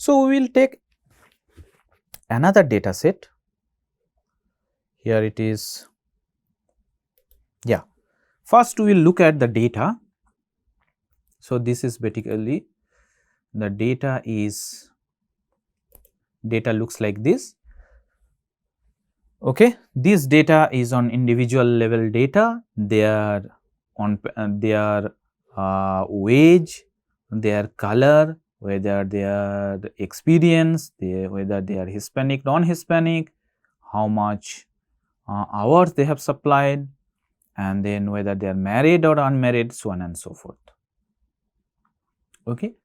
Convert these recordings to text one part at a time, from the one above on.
So, we will take another data set. Here it is. Yeah, first we will look at the data. So, this is basically the data looks like this. Okay, this data is on individual level data. They are on their wage, their color, whether they are experience, whether they are Hispanic, non-Hispanic, how much hours they have supplied, and then whether they are married or unmarried, so on and so forth. Okay,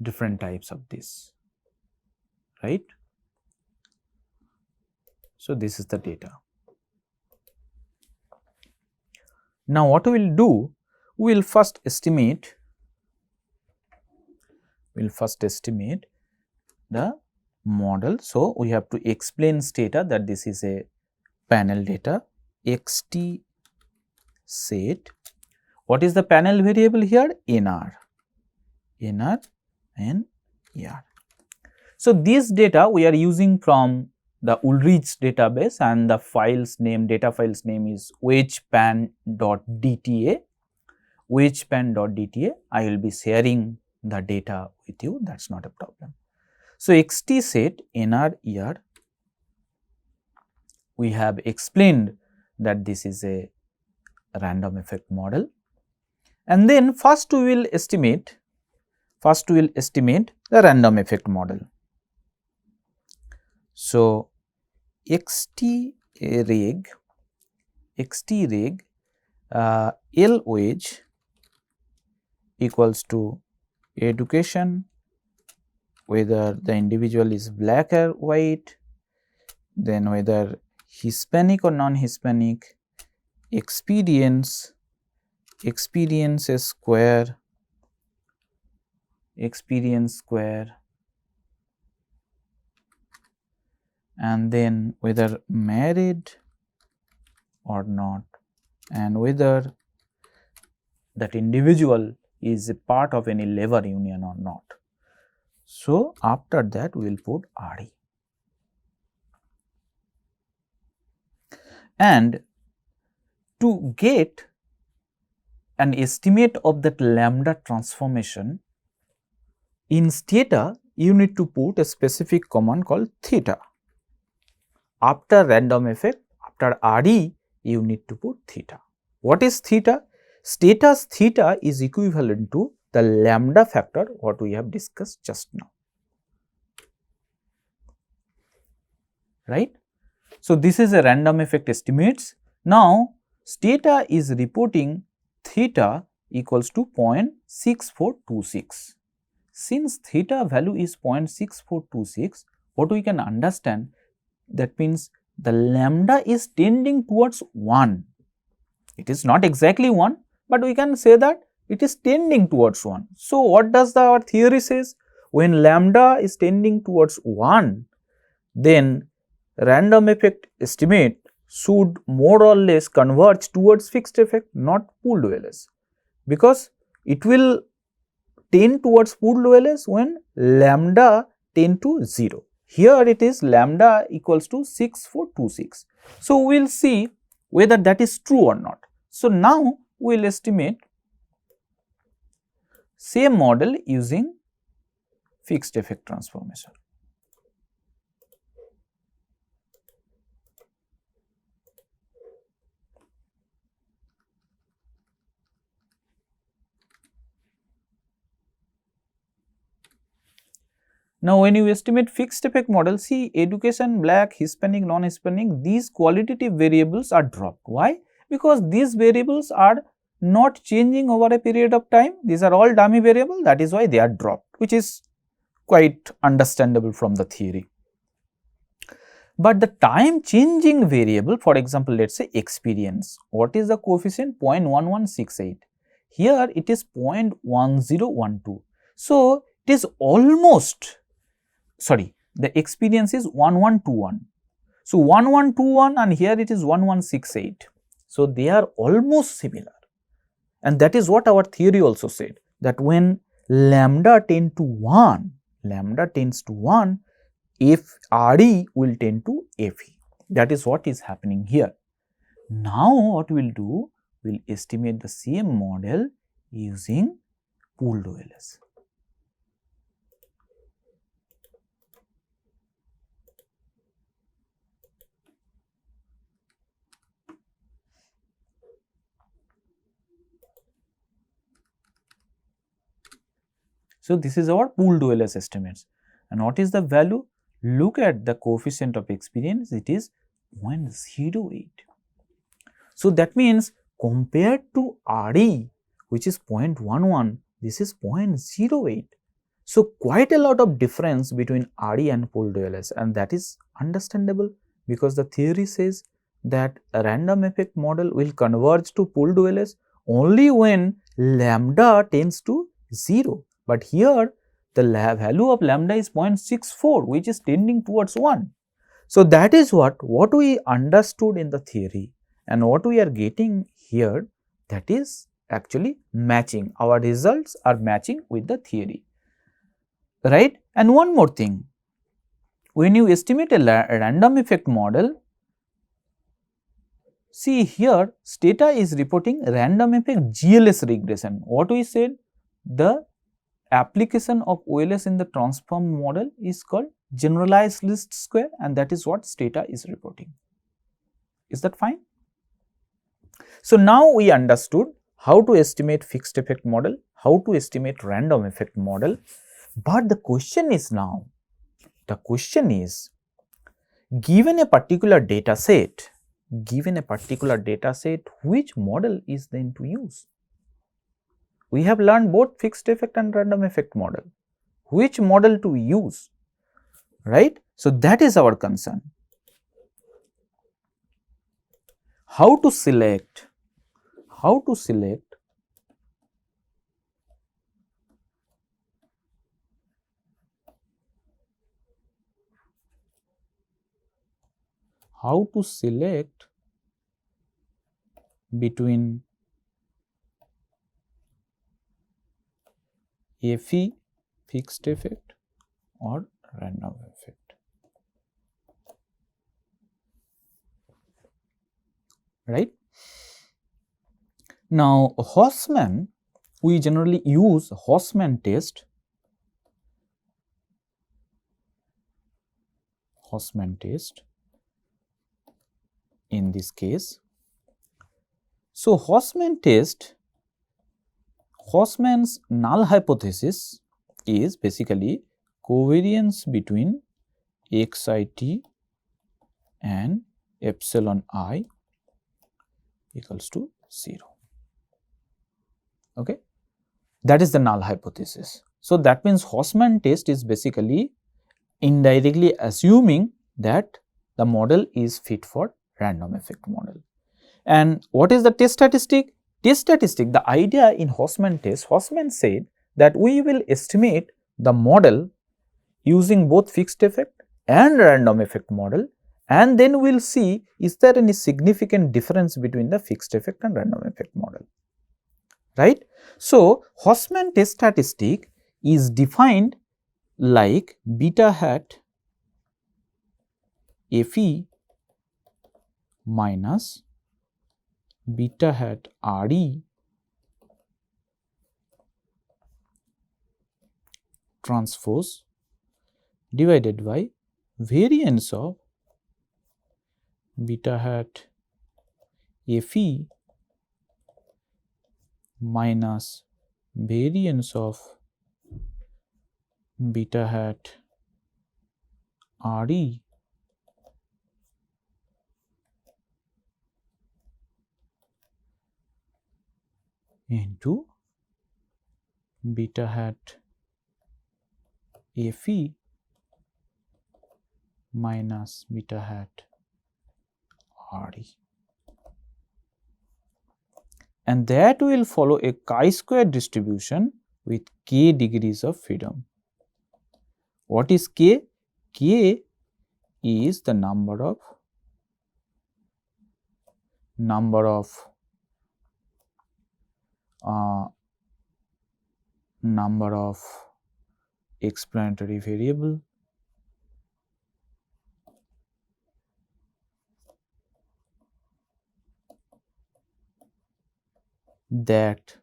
different types of this, right. So, this is the data. Now, what we will do? We will first estimate. The model. So, we have to explain data that this is a panel data xt set. What is the panel variable here? NR and ER. So, this data we are using from the Ulrich database, and the data file's name is wagepan.dta. wagepan.dta. I will be sharing the data with you, that is not a problem. So, xt set NR ER, we have explained that this is a random effect model, and then first we will estimate the random effect model. So, xtreg L wage equals to education, whether the individual is black or white, then whether Hispanic or non-Hispanic, experience square, and then whether married or not, and whether that individual is a part of any labor union or not. So, after that we will put RE. And to get an estimate of that lambda transformation in theta, you need to put a specific command called theta. After random effect, after RE, you need to put theta. What is theta? Status theta is equivalent to the lambda factor what we have discussed just now, right. So, this is a random effect estimates. Now, theta is reporting theta equals to 0.6426. Since theta value is 0.6426, what we can understand, that means the lambda is tending towards 1. It is not exactly 1, but we can say that it is tending towards 1. So, what does our theory says? When lambda is tending towards 1, then random effect estimate should more or less converge towards fixed effect, not pooled OLS, because it will tend towards pooled OLS when lambda tend to 0. Here it is lambda equals to 6426. So, we will see whether that is true or not. So, now we will estimate same model using fixed effect transformation. Now, when you estimate fixed effect model, see education, black, Hispanic, non-Hispanic, these qualitative variables are dropped. Why? Because these variables are not changing over a period of time. These are all dummy variable, that is why they are dropped, which is quite understandable from the theory. But the time changing variable, for example, let us say experience, what is the coefficient? 0.1168. Here it is 0.1012. So, it is almost, the experience is 1121. So, 1121 and here it is 1168. So, they are almost similar, and that is what our theory also said, that when lambda tend to 1, lambda tends to 1, F RE will tend to FE. That is what is happening here. Now, what we will do, we will estimate the same model using pooled OLS. So, this is our pooled OLS estimates. And what is the value? Look at the coefficient of experience, it is 0.08. So, that means compared to RE, which is 0.11, this is 0.08. So, quite a lot of difference between RE and pooled OLS, and that is understandable because the theory says that a random effect model will converge to pooled OLS only when lambda tends to 0. But here the value of lambda is 0.64, which is tending towards 1. So, that is what we understood in the theory, and what we are getting here, that is actually matching. Our results are matching with the theory, right? And one more thing, when you estimate a random effect model, see here Stata is reporting random effect GLS regression. What we said, the application of OLS in the transform model is called generalized least square, and that is what Stata is reporting. Is that fine? So, now we understood how to estimate fixed effect model, how to estimate random effect model, but the question is now, given a particular data set, which model is then to use? We have learned both fixed effect and random effect model. Which model to use, right? So, that is our concern. How to select between FE fixed effect or random effect, right? Now, Hausman, we generally use Hausman test in this case. So, Hausman's null hypothesis is basically covariance between xit and epsilon I equals to 0. Okay, that is the null hypothesis. So, that means Hausman test is basically indirectly assuming that the model is fit for random effect model. And what is the test statistic? Test statistic, the idea in Hausman test, Hausman said that we will estimate the model using both fixed effect and random effect model, and then we will see is there any significant difference between the fixed effect and random effect model, right. So, Hausman test statistic is defined like beta hat FE minus beta hat RE transpose divided by variance of beta hat FE minus variance of beta hat RE into beta hat FE minus beta hat RE, and that will follow a chi-square distribution with k degrees of freedom. What is k? K is the number of explanatory variable that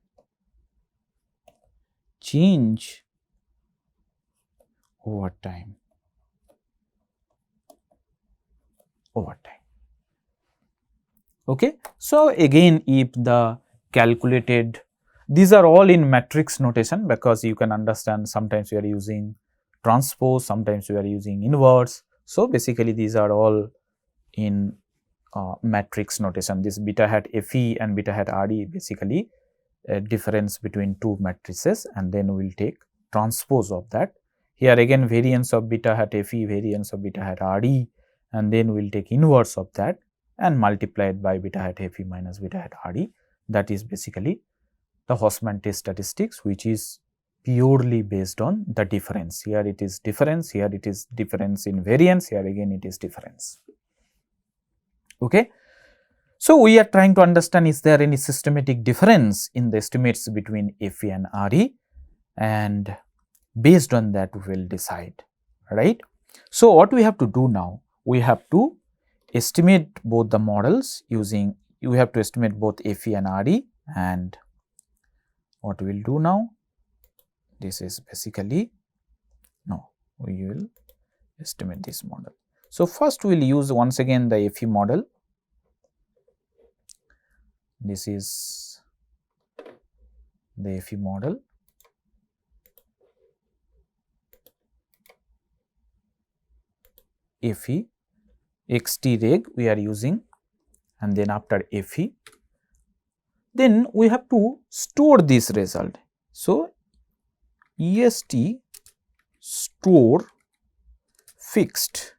change over time. Okay. So, again if the calculated, these are all in matrix notation, because you can understand sometimes we are using transpose, sometimes we are using inverse. So, basically these are all in matrix notation. This beta hat Fe and beta hat Re basically a difference between two matrices, and then we will take transpose of that. Here again variance of beta hat Fe, variance of beta hat Re, and then we will take inverse of that and multiply it by beta hat Fe minus beta hat Re. That is basically the Hausmann test statistics, which is purely based on the difference. Here it is difference, here it is difference in variance, here again it is difference. Okay. So, we are trying to understand, is there any systematic difference in the estimates between Fe and Re, and based on that we will decide, right. So, what we have to do now, we have to estimate both the models using, we have to estimate both Fe and Re, and what we will do now, this is basically, no, we will estimate this model. So, first we will use once again the Fe model. This is the Fe model. Fe xt reg we are using, and then after Fe, then we have to store this result. So, est store fixed.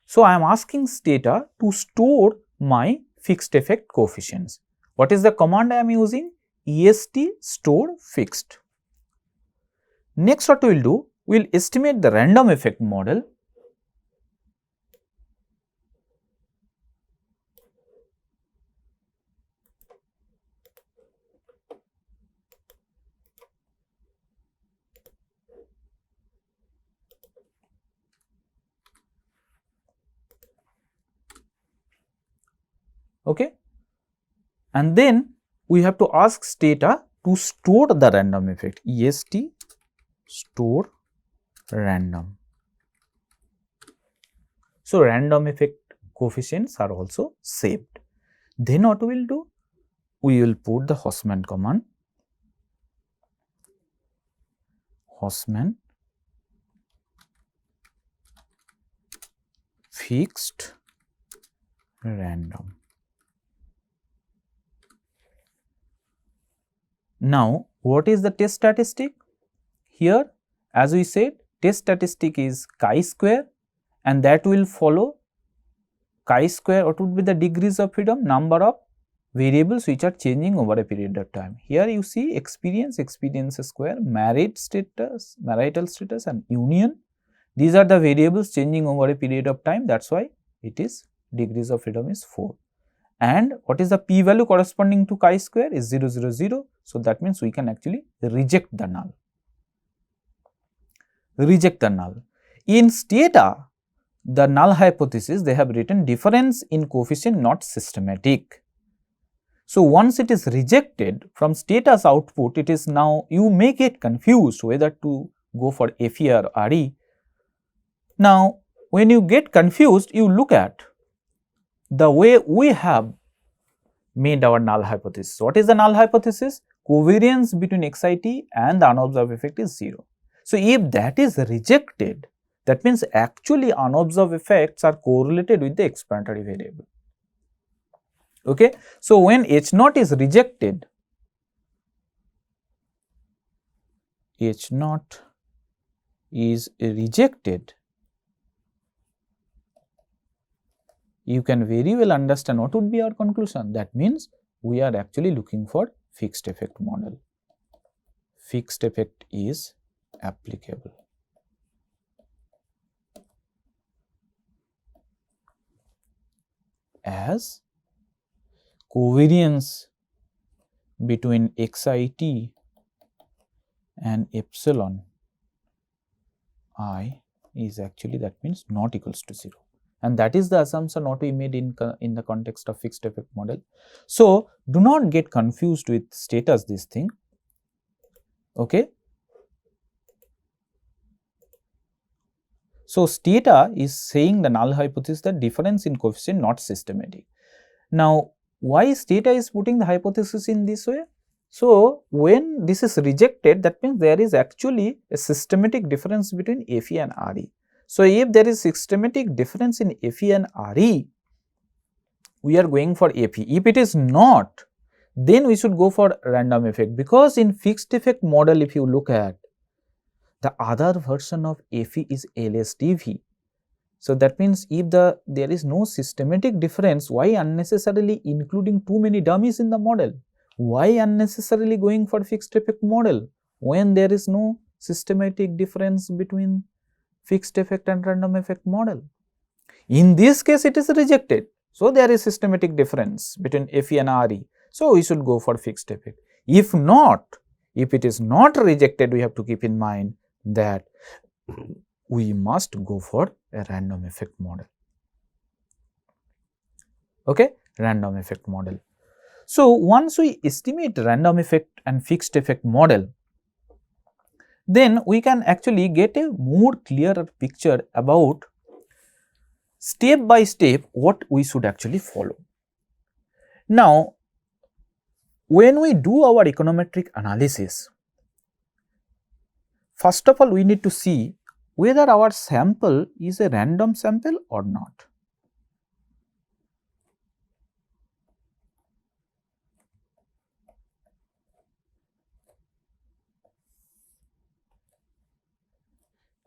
So, I am asking Stata to store my fixed effect coefficients. What is the command I am using? Est store fixed. Next, what we will do? We will estimate the random effect model. Okay. And then we have to ask Stata to store the random effect, est store random. So, random effect coefficients are also saved. Then what we will do? We will put the Hausmann command, Hausmann fixed random. Now, what is the test statistic? Here, as we said, test statistic is chi-square, and that will follow chi-square. What would be the degrees of freedom? Number of variables which are changing over a period of time. Here you see experience, experience square, married status, marital status, and union. These are the variables changing over a period of time. That is why it is degrees of freedom is 4. And what is the p value corresponding to chi-square is 0, 0, 0. So, that means we can actually reject the null. In Stata, the null hypothesis, they have written difference in coefficient not systematic. So, once it is rejected from Stata's output, it is now, you may get confused whether to go for Fe or Re. Now, when you get confused, you look at the way we have made our null hypothesis. What is the null hypothesis? Covariance between xit and the unobserved effect is 0. So, if that is rejected, that means actually unobserved effects are correlated with the explanatory variable. Okay. So, when H naught is rejected, H naught is rejected, you can very well understand what would be our conclusion. That means we are actually looking for fixed effect model. Fixed effect is applicable. As covariance between xit and epsilon I is actually, that means not equals to 0, and that is the assumption what we made in the context of fixed effect model. So, do not get confused with status this thing, okay. So, theta is saying the null hypothesis that difference in coefficient not systematic. Now, why theta is putting the hypothesis in this way? So, when this is rejected, that means there is actually a systematic difference between Fe and Re. So, if there is systematic difference in Fe and Re, we are going for Fe. If it is not, then we should go for random effect, because in fixed effect model, if you look at the other version of Fe is LSTV. So, that means if there is no systematic difference, why unnecessarily including too many dummies in the model? Why unnecessarily going for fixed effect model when there is no systematic difference between fixed effect and random effect model? In this case, it is rejected. So, there is systematic difference between Fe and Re. So, we should go for fixed effect. If not, if it is not rejected, we have to keep in mind that we must go for a random effect model. Okay, random effect model. So, once we estimate random effect and fixed effect model, then we can actually get a more clearer picture about step by step what we should actually follow. Now, when we do our econometric analysis, first of all we need to see whether our sample is a random sample or not.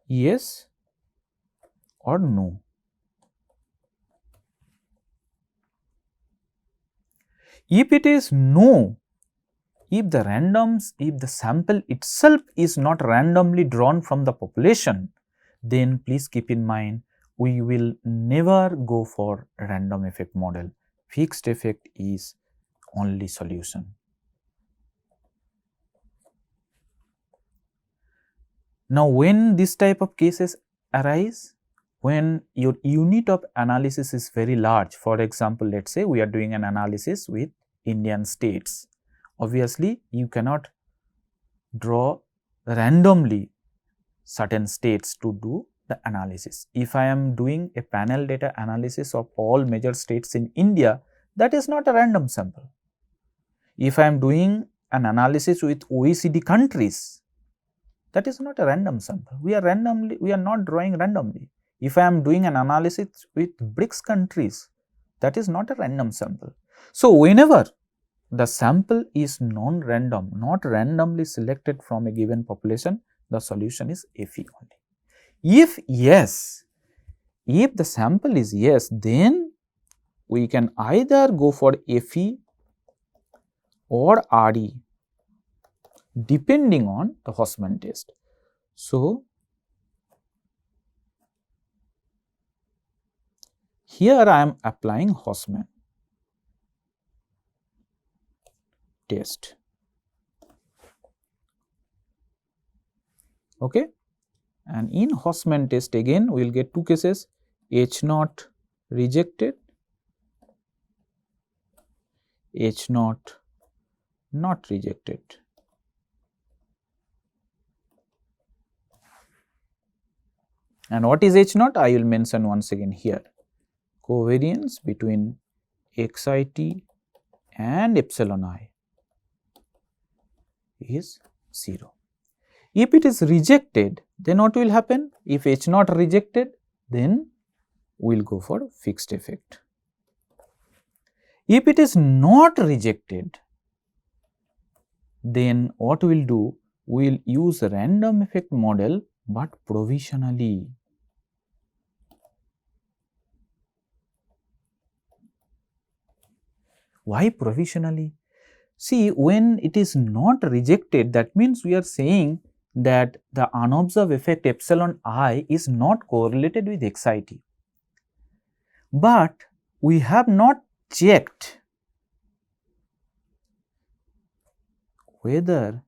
Yes or no. If it is no, if the sample itself is not randomly drawn from the population, then please keep in mind we will never go for random effect model. Fixed effect is only solution. Now, when this type of cases arise, when your unit of analysis is very large, for example, let us say we are doing an analysis with Indian states, obviously you cannot draw randomly certain states to do the analysis. If I am doing a panel data analysis of all major states in India, that is not a random sample. If I am doing an analysis with OECD countries, that is not a random sample. We are not drawing randomly. If I am doing an analysis with BRICS countries, that is not a random sample. So, whenever the sample is non-random, not randomly selected from a given population, the solution is Fe only. If yes, if the sample is yes, then we can either go for Fe or Re depending on the Hofmann test. So, here I am applying Hofmann test. Okay. And in Hofmann test again we will get two cases, H0 rejected, H0 not rejected. And what is H0? I will mention once again here. Covariance between xit and epsilon I is 0. If it is rejected, then what will happen? If H0 rejected, then we will go for fixed effect. If it is not rejected, then what we will do? We will use a random effect model, but provisionally. Why provisionally? See, when it is not rejected, that means we are saying that the unobserved effect epsilon I is not correlated with xit. But we have not checked whether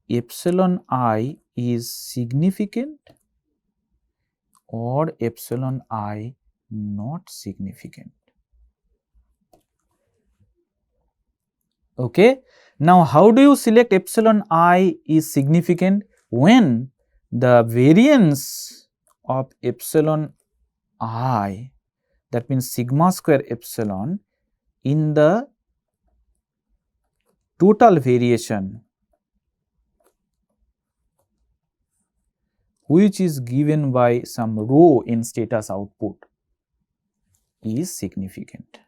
epsilon I is significant or epsilon I not significant. Okay. Now, how do you select epsilon I is significant? When the variance of epsilon I, that means sigma square epsilon, in the total variation which is given by some rho in status output is significant.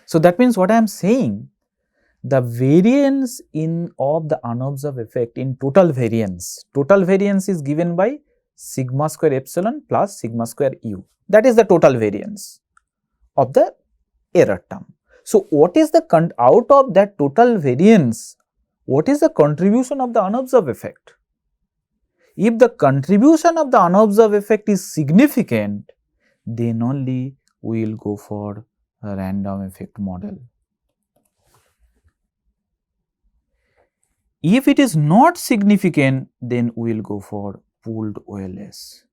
So, that means what I am saying, the variance of the unobserved effect in total variance is given by sigma square epsilon plus sigma square u, that is the total variance of the error term. So, what is the out of that total variance, what is the contribution of the unobserved effect? If the contribution of the unobserved effect is significant, then only we will go for a random effect model. If it is not significant, then we will go for pooled OLS.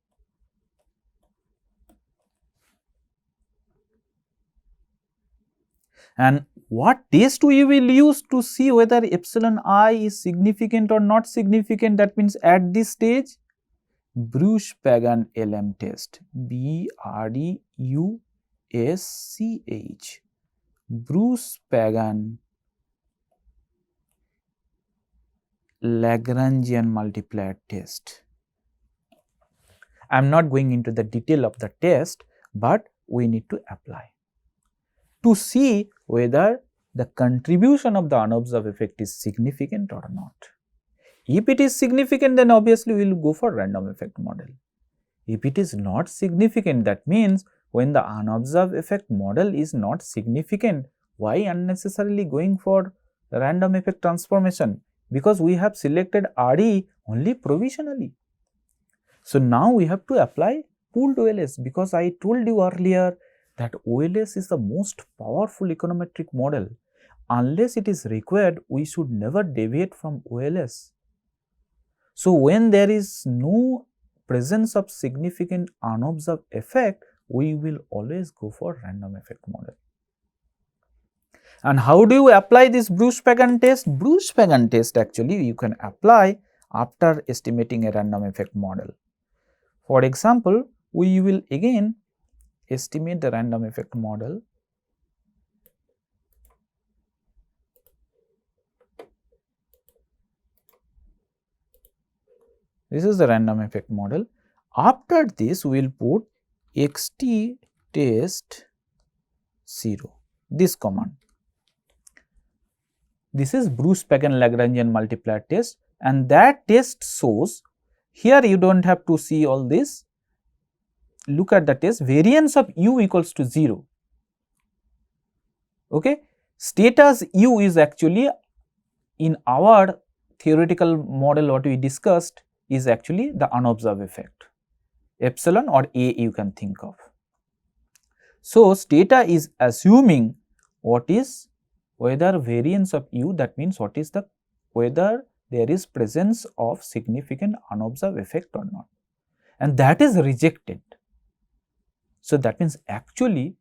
And what test we will use to see whether epsilon I is significant or not significant, that means at this stage, Bruce-Pagan LM test, BREUSCH, Bruce-Pagan Lagrangian multiplier test. I am not going into the detail of the test, but we need to apply to see whether the contribution of the unobserved effect is significant or not. If it is significant, then obviously we will go for random effect model. If it is not significant, that means when the unobserved effect model is not significant, why unnecessarily going for random effect transformation? Because we have selected RE only provisionally. So, now we have to apply pooled OLS, because I told you earlier that OLS is the most powerful econometric model. Unless it is required, we should never deviate from OLS. So, when there is no presence of significant unobserved effect, we will always go for random effect model. And how do you apply this Bruce-Pagan test? Bruce-Pagan test actually you can apply after estimating a random effect model. For example, we will again estimate the random effect model. This is the random effect model. After this, we will put xt test 0, this command. This is Bruce-Pagan Lagrangian multiplier test, and that test shows, here you do not have to see all this. Look at the test, variance of u equals to 0. Okay. Status u is actually, in our theoretical model what we discussed, is actually the unobserved effect, epsilon or A you can think of. So, stata is assuming what is whether variance of u, that means what is the whether there is presence of significant unobserved effect or not, and that is rejected. So, that means actually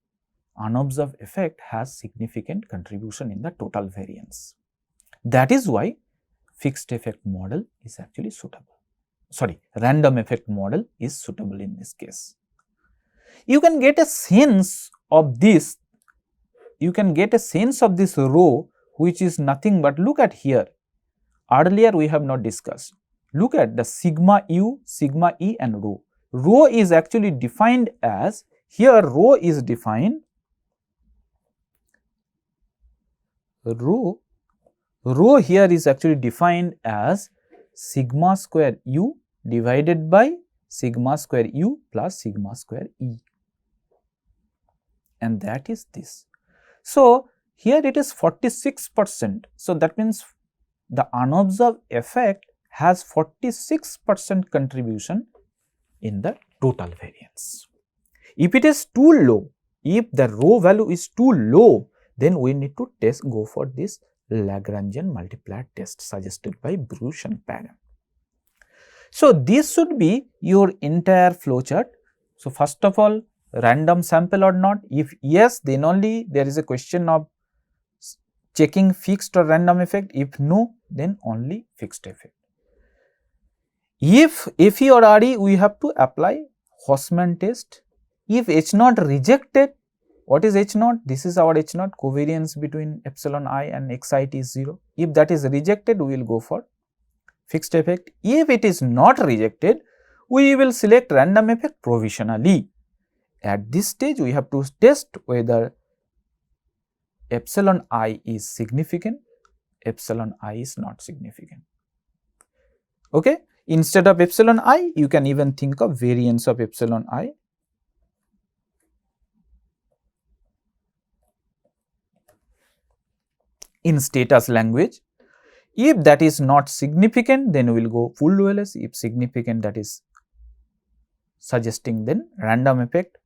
unobserved effect has significant contribution in the total variance. That is why fixed effect model is actually suitable. Sorry, random effect model is suitable in this case. You can get a sense of this, rho, which is nothing but, look at here, earlier we have not discussed. Look at the sigma u, sigma e and rho. Rho is actually defined as, here rho is defined, rho here is actually defined as sigma square u divided by sigma square u plus sigma square e, and that is this. So, here it is 46%. So, that means the unobserved effect has 46% contribution in the total variance. If it is too low, if the rho value is too low, then we need to go for this Lagrangian multiplier test suggested by Bruce and Pagan. So, this should be your entire flowchart. So, first of all, random sample or not, if yes, then only there is a question of checking fixed or random effect, if no, then only fixed effect. If FE or RE, we have to apply Haussmann test. If H naught rejected, what is H naught? This is our H naught, covariance between epsilon I and xit is 0. If that is rejected, we will go for fixed effect. If it is not rejected, we will select random effect provisionally. At this stage, we have to test whether epsilon I is significant, epsilon I is not significant. Okay? Instead of epsilon I, you can even think of variance of epsilon I. In status language, if that is not significant, then we will go pooled OLS. If significant, that is suggesting then random effect,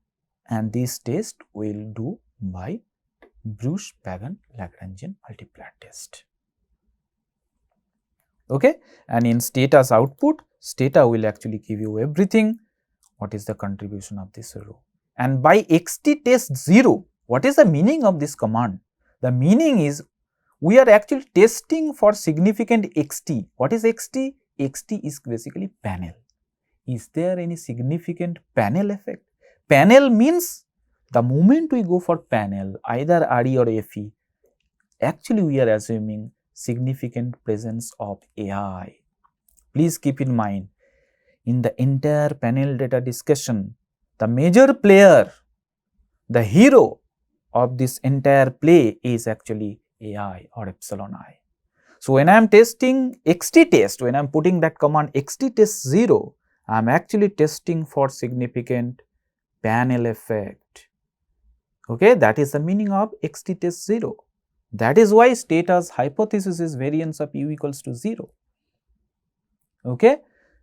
and this test we will do by Bruce Pagan Lagrangian multiplier test. Okay, and in status output, stata will actually give you everything. What is the contribution of this row? And by xt test 0, what is the meaning of this command? The meaning is we are actually testing for significant xt. What is xt? Xt is basically panel. Is there any significant panel effect? Panel means the moment we go for panel, either RE or FE, actually we are assuming significant presence of AI. Please keep in mind, in the entire panel data discussion, the major player, the hero of this entire play is actually AI or epsilon I. So, when I am testing xt test, when I am putting that command xt test 0, I am actually testing for significant panel effect. Okay, that is the meaning of xt test 0. That is why status hypothesis is variance of u equals to 0. Okay.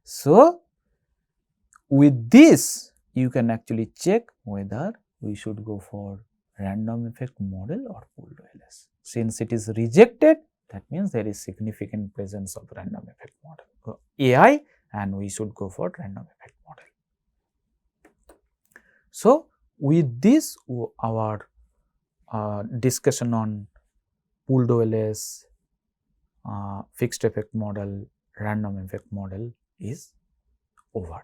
So, with this you can actually check whether we should go for random effect model or pooled OLS. Since it is rejected, that means there is significant presence of random effect model AI, and we should go for random effect model. So, with this our discussion on pooled OLS, fixed effect model, random effect model is over.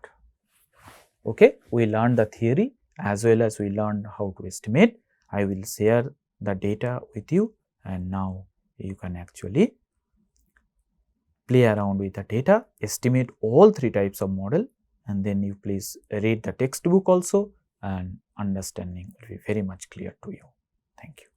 Okay, we learned the theory as well as we learned how to estimate. I will share the data with you, and now you can actually play around with the data, estimate all 3 types of model, and then you please read the textbook also, and understanding will be very much clear to you. Thank you.